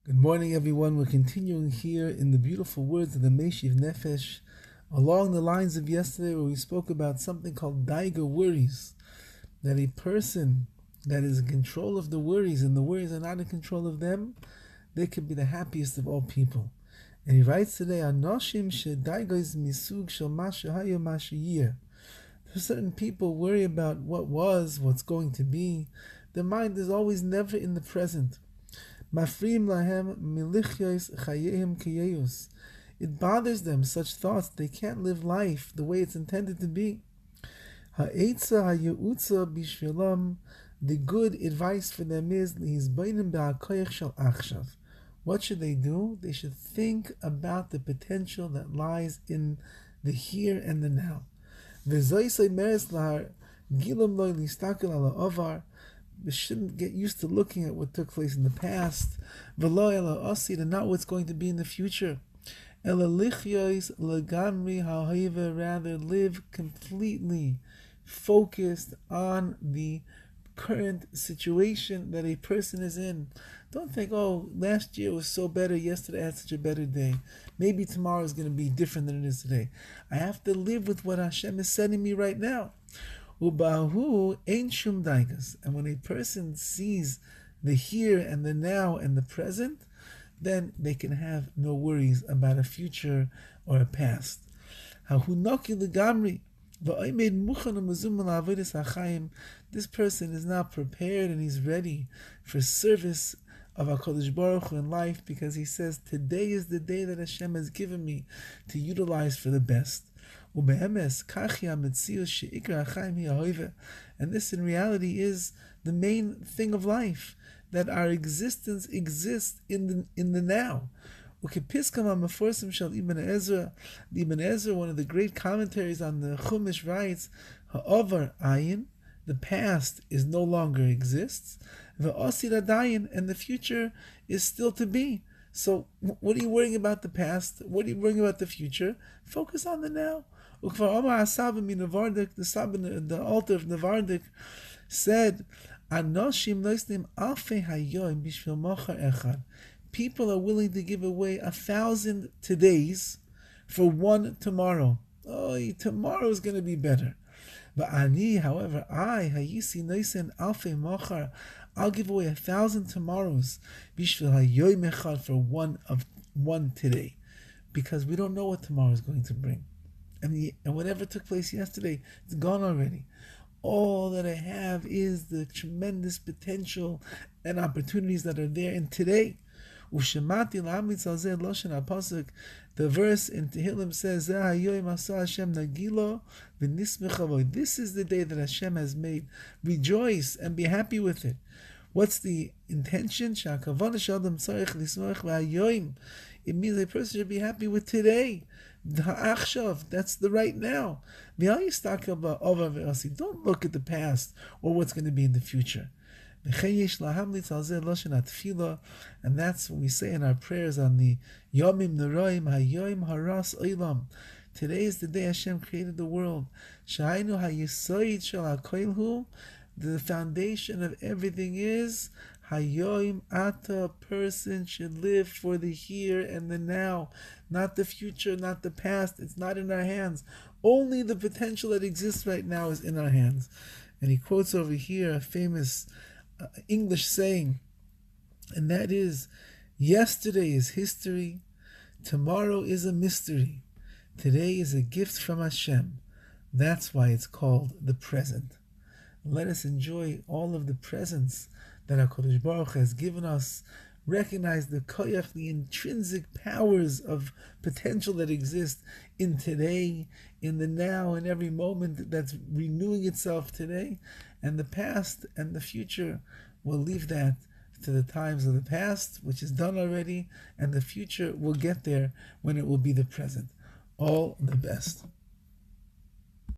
Good morning, everyone. We're continuing here in the beautiful words of the Meishiv Nefesh, along the lines of yesterday, where we spoke about something called Daiga worries. That a person that is in control of the worries and the worries are not in control of them, they could be the happiest of all people. And he writes today, Anoshim Daiga is misug shel mashahayo mashayir. Certain people worry about what was, what's going to be. Their mind is always never in the present. Mafrim lahem milichyos chayehim kiyeyus. It bothers them, such thoughts. They can't live life the way it's intended to be. Ha'etza ha'yeutza bishvilam. The good advice for them is lihizbainim ba'akoyach shel achshav. What should they do? They should think about the potential that lies in the here and the now. V'zoisei meres lahar gilam loy listakel ala ovar. We shouldn't get used to looking at what took place in the past. V'lo ela osid, and not what's going to be in the future. Ela lichyos legamri ha'hoiva, rather live completely focused on the current situation that a person is in. Don't think, oh, last year was so better, yesterday I had such a better day. Maybe tomorrow is going to be different than it is today. I have to live with what Hashem is sending me right now. Ubahu ain't shum daigas. And when a person sees the here and the now and the present, then they can have no worries about a future or a past. This person is now prepared and he's ready for service of HaKadosh Baruch Hu in life, because he says, today is the day that Hashem has given me to utilize for the best. And this in reality is the main thing of life, that our existence exists in the now. The Ibn Ezra, one of the great commentaries on the Chumash, writes, Ha'ovar ayin, the past is no longer exists, V'osid adayin, and the future is still to be. So what are you worrying about the past? What are you worrying about the future? Focus on the now. The altar of Navardik said, people are willing to give away 1,000 todays for one tomorrow. Oh, tomorrow is going to be better. But ani, however, I'll give away 1,000 tomorrows for one today, because we don't know what tomorrow is going to bring. And whatever took place yesterday, it's gone already. All that I have is the tremendous potential and opportunities that are there in today. The verse in Tehillim says, this is the day that Hashem has made. Rejoice and be happy with it. What's the intention? It means a person should be happy with today. That's the right now. Don't look at the past or what's going to be in the future. And that's what we say in our prayers on the Yomim Neroim Hayoim Haras Olam. Today is the day Hashem created the world. The foundation of everything is Hayoim Ata. Person should live for the here and the now, not the future, not the past. It's not in our hands. Only the potential that exists right now is in our hands. And he quotes over here a famous English saying, and that is, yesterday is history, tomorrow is a mystery, today is a gift from Hashem. That's why it's called the present. Let us enjoy all of the presents that HaKadosh Baruch Hu has given us. Recognize the koyach, the intrinsic powers of potential that exist in today, in the now, in every moment that's renewing itself today. And the past and the future, we'll leave that to the times of the past, which is done already, and the future will get there when it will be the present. All the best.